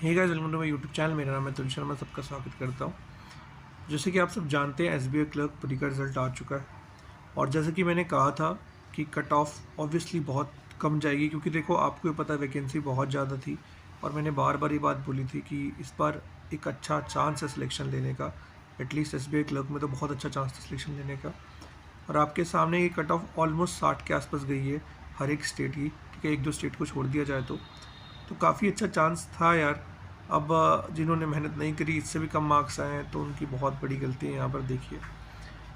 Hey guys, welcome to my YouTube channel. मेरा नाम है तुल शर्मा, सबका स्वागत करता हूँ। जैसे कि आप सब जानते हैं, एसबीआई क्लर्क प्री का रिज़ल्ट आ चुका है और जैसे कि मैंने कहा था कि कट ऑफ ऑब्वियसली बहुत कम जाएगी, क्योंकि देखो आपको ये पता है वैकेंसी बहुत ज़्यादा थी और मैंने बार बार ये बात बोली थी कि इस बार एक अच्छा चांस है सिलेक्शन लेने का। एटलीस्ट एसबीआई क्लर्क में तो बहुत अच्छा चांस था सिलेक्शन लेने का और आपके सामने ये कट ऑफ ऑलमोस्ट 60 के आसपास गई है हर एक स्टेट की। ठीक है, एक दो स्टेट को छोड़ दिया जाए तो काफ़ी अच्छा चांस था यार। अब जिन्होंने मेहनत नहीं करी, इससे भी कम मार्क्स आए हैं, तो उनकी बहुत बड़ी गलती है यहाँ पर। देखिए,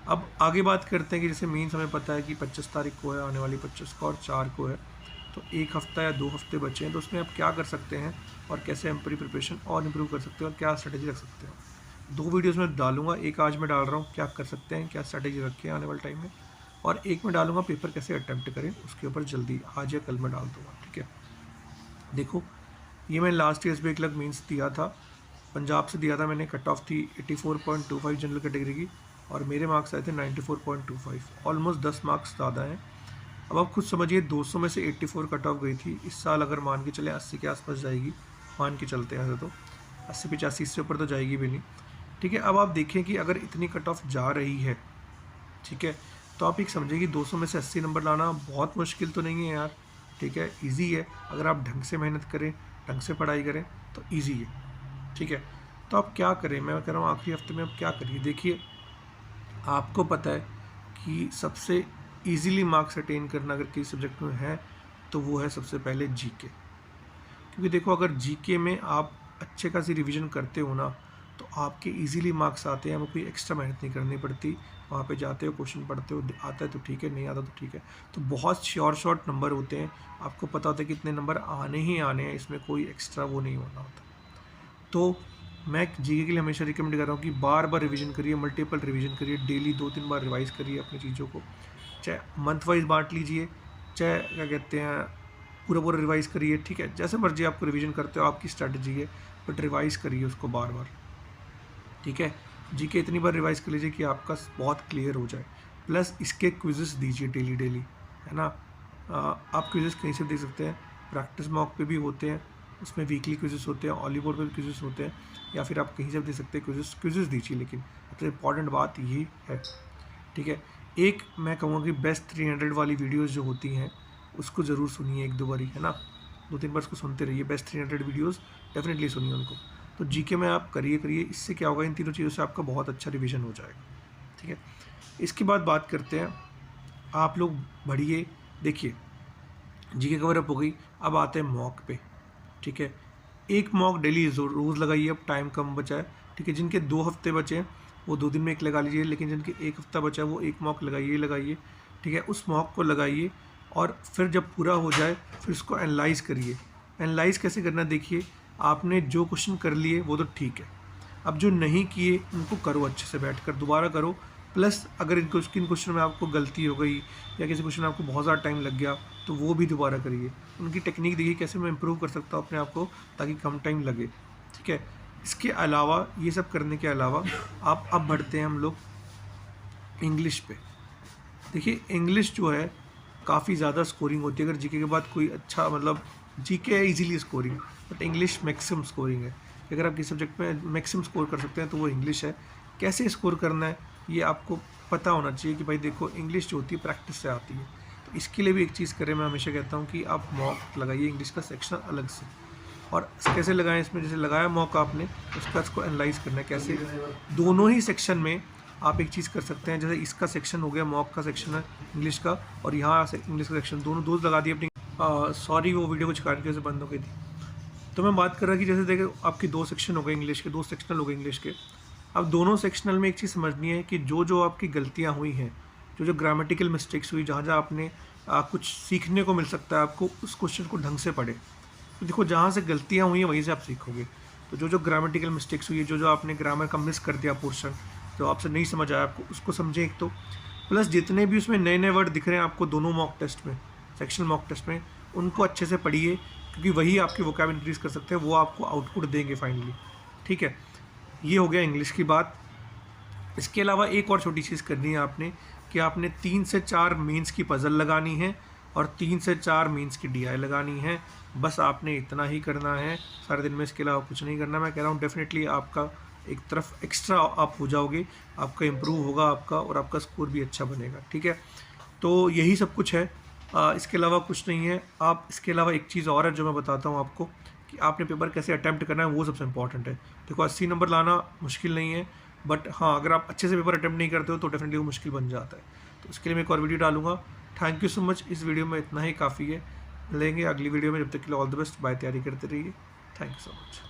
अब आगे बात करते हैं कि जैसे मीन्स हमें पता है कि 25 तारीख को है, आने वाली 25 को और 4 को है, तो एक हफ्ता या 2 हफ्ते बचे हैं। तो उसमें आप क्या कर सकते हैं और कैसे हम अपनी प्रिपरेशन और इम्प्रूव कर सकते हैं और क्या स्ट्रेटेजी रख सकते हैं। 2 वीडियोज़ में डालूंगा, एक आज मैं डाल रहा हूँ क्या कर सकते हैं, क्या स्ट्रेटेजी रखें आने वाले टाइम में, और एक में डालूंगा पेपर कैसे अटैम्प्ट करें, उसके ऊपर जल्दी आज या कल में डाल दूँगा। ठीक है, देखो ये मैंने last year SBI clerk means दिया था, पंजाब से दिया था मैंने। कट ऑफ थी 84.25 जनरल कैटेगरी की और मेरे मार्क्स आए थे 94.25, ऑलमोस्ट 10 मार्क्स ज़्यादा हैं। अब आप खुद समझिए, 200 में से 84 कट ऑफ गई थी। इस साल अगर मान के चले 80 के आसपास जाएगी, मान के चलते हैं, तो 80-85 इससे ऊपर तो जाएगी भी नहीं। ठीक है, अब आप देखें कि अगर इतनी कट ऑफ जा रही है, ठीक है, तो आप एक समझिए कि 200 में से 80 नंबर लाना बहुत मुश्किल तो नहीं है यार। ठीक है, इजी है अगर आप ढंग से मेहनत करें, ढंग से पढ़ाई करें तो इजी है। ठीक है, तो आप क्या करें, मैं कह रहा हूँ आखिरी हफ्ते में आप क्या करिए। देखिए, आपको पता है कि सबसे इजीली मार्क्स अटेन करना अगर किसी सब्जेक्ट में है तो वो है सबसे पहले जीके। क्योंकि देखो, अगर जीके में आप अच्छे खासी रिवीजन करते हो ना, तो आपके इजीली मार्क्स आते हैं, वो कोई एक्स्ट्रा मेहनत नहीं करनी पड़ती। वहाँ पे जाते हो, क्वेश्चन पढ़ते हो, आता है तो ठीक है, नहीं आता तो ठीक है। तो बहुत शॉर्ट नंबर होते हैं, आपको पता होता है कि इतने नंबर आने ही आने हैं, इसमें कोई एक्स्ट्रा वो नहीं होना होता। तो मैं जीके के लिए हमेशा रिकमेंड कर रहा हूँ कि बार बार रिवीजन करिए, मल्टीपल रिवीजन करिए, डेली 2-3 बार रिवाइज करिए अपनी चीज़ों को। चाहे मंथ वाइज बांट लीजिए, चाहे क्या कहते हैं पूरा पूरा रिवाइज़ करिए। ठीक है, जैसे मर्जी आपको रिवीजन करते हो, आपकी स्ट्रैटेजी है, बट रिवाइज़ करिए उसको बार बार। ठीक है, जीके इतनी बार रिवाइज़ कर लीजिए कि आपका बहुत क्लियर हो जाए। प्लस इसके क्विज़ेस दीजिए डेली डेली, है ना। आप क्विज़ेस कहीं से दे सकते हैं, प्रैक्टिस मॉक पे भी होते हैं, उसमें वीकली क्विज़ेस होते हैं, ऑलीबोर्ड पे भी क्विज़ेस होते हैं, या फिर आप कहीं से भी दे सकते हैं क्विज़ेस दीजिए। लेकिन सबसे इंपॉर्टेंट बात यही है। ठीक है, एक मैं कहूँगा कि बेस्ट 300 वाली वीडियोज़ जो होती हैं उसको ज़रूर सुनिए 1-2 बारी, है ना। 2-3 बार उसको सुनते रहिए, बेस्ट 300 वीडियोज़ डेफिनेटली सुनिए उनको। तो जीके में आप करिए, इससे क्या होगा, इन तीनों चीज़ों से आपका बहुत अच्छा रिवीजन हो जाएगा। ठीक है, इसके बाद बात करते हैं, आप लोग बढ़िए। देखिए, जीके कवर अप हो गई, अब आते हैं मॉक पे। ठीक है, एक मॉक डेली रोज़ लगाइए, अब टाइम कम बचा है। ठीक है, जिनके 2 हफ्ते बचे हैं वो 2 दिन में एक लगा लीजिए, लेकिन जिनके 1 हफ्ता बचा है वो एक मॉक लगाइए। ठीक है, उस मॉक को लगाइए और फिर जब पूरा हो जाए फिर उसको एनालाइज़ करिए। एनालाइज़ कैसे करना, देखिए, आपने जो क्वेश्चन कर लिए वो तो ठीक है, अब जो नहीं किए उनको करो, अच्छे से बैठ कर दोबारा करो। प्लस अगर किन क्वेश्चन में आपको गलती हो गई या किसी क्वेश्चन में आपको बहुत ज़्यादा टाइम लग गया तो वो भी दोबारा करिए। उनकी टेक्निक देखिए कैसे मैं इम्प्रूव कर सकता हूँ अपने आप को ताकि कम टाइम लगे। ठीक है, इसके अलावा, ये सब करने के अलावा आप अब बढ़ते हैं हम लोग इंग्लिश पे। देखिए, इंग्लिश जो है काफ़ी ज़्यादा स्कोरिंग होती है। अगर जीके के बाद कोई अच्छा, मतलब जीके है easily scoring, but English maximum scoring है। अगर आप किसी सब्जेक्ट में मैक्सिमम स्कोर कर सकते हैं तो वो इंग्लिश है। कैसे स्कोर करना है ये आपको पता होना चाहिए कि भाई देखो, इंग्लिश जो होती है प्रैक्टिस से आती है। तो इसके लिए भी एक चीज़ करें, मैं हमेशा कहता हूँ कि आप मॉक लगाइए इंग्लिश का सेक्शन अलग से। और कैसे लगाएं, इसमें जैसे लगाया मॉक आपने, उसका इसको एनालाइज करना है कैसे। दोनों ही सेक्शन में आप एक चीज़ कर सकते हैं, जैसे इसका सेक्शन हो गया, मॉक का सेक्शन है इंग्लिश का, और यहाँ से इंग्लिश का सेक्शन, दोनों दोस्त लगा दिए अपनी। सॉरी, वो वीडियो कुछ काट के से बंद हो गई थी। तो मैं बात कर रहा कि जैसे देखो, आपकी 2 सेक्शन हो गए इंग्लिश के, 2 सेक्शनल हो गए इंग्लिश के। अब दोनों सेक्शनल में एक चीज़ समझनी है कि जो आपकी गलतियाँ हुई हैं, जो ग्रामेटिकल मिस्टेक्स हुई, जहाँ आपने कुछ सीखने को मिल सकता है आपको, उस क्वेश्चन को ढंग से पढ़े। तो देखो, जहाँ से गलतियाँ हुई हैं वहीं से आप सीखोगे। तो जो ग्रामेटिकल मिस्टेक्स हुई है, जो आपने ग्रामर का मिस कर दिया पोर्शन, जो आपसे नहीं समझ आया आपको, उसको समझें एक तो। प्लस जितने भी उसमें नए वर्ड दिख रहे हैं आपको दोनों मॉक टेस्ट में, सेक्शनल मॉक टेस्ट में, उनको अच्छे से पढ़िए, क्योंकि वही आपकी वोकैब इंक्रीज़ कर सकते हैं, वो आपको आउटपुट देंगे फाइनली। ठीक है, ये हो गया इंग्लिश की बात। इसके अलावा एक और छोटी चीज़ करनी है आपने, कि आपने 3 से 4 मेंस की पज़ल लगानी है और 3 से 4 मीन्स की DI लगानी है। बस आपने इतना ही करना है सारे दिन में, इसके अलावा कुछ नहीं करना। मैं कह रहा हूँ डेफिनेटली आपका एक तरफ एक्स्ट्रा आप हो जाओगे, आपका इम्प्रूव होगा आपका, और आपका स्कोर भी अच्छा बनेगा। ठीक है, तो यही सब कुछ है, इसके अलावा कुछ नहीं है। आप इसके अलावा एक चीज़ और है जो मैं बताता हूँ आपको, कि आपने पेपर कैसे अटैम्प्ट करना है, वो सबसे इंपॉर्टेंट है। देखो 80 नंबर लाना मुश्किल नहीं है, बट हाँ अगर आप अच्छे से पेपर अटैम्प्ट नहीं करते हो तो डेफिनेटली वो मुश्किल बन जाता है। तो इसके लिए मैं एक और वीडियो डालूंगा। थैंक यू सो मच, इस वीडियो में इतना ही काफ़ी है। मिलेंगे अगली वीडियो में, जब तक के लिए ऑल द बेस्ट, बाय, तैयारी करते रहिए। Thank you so much.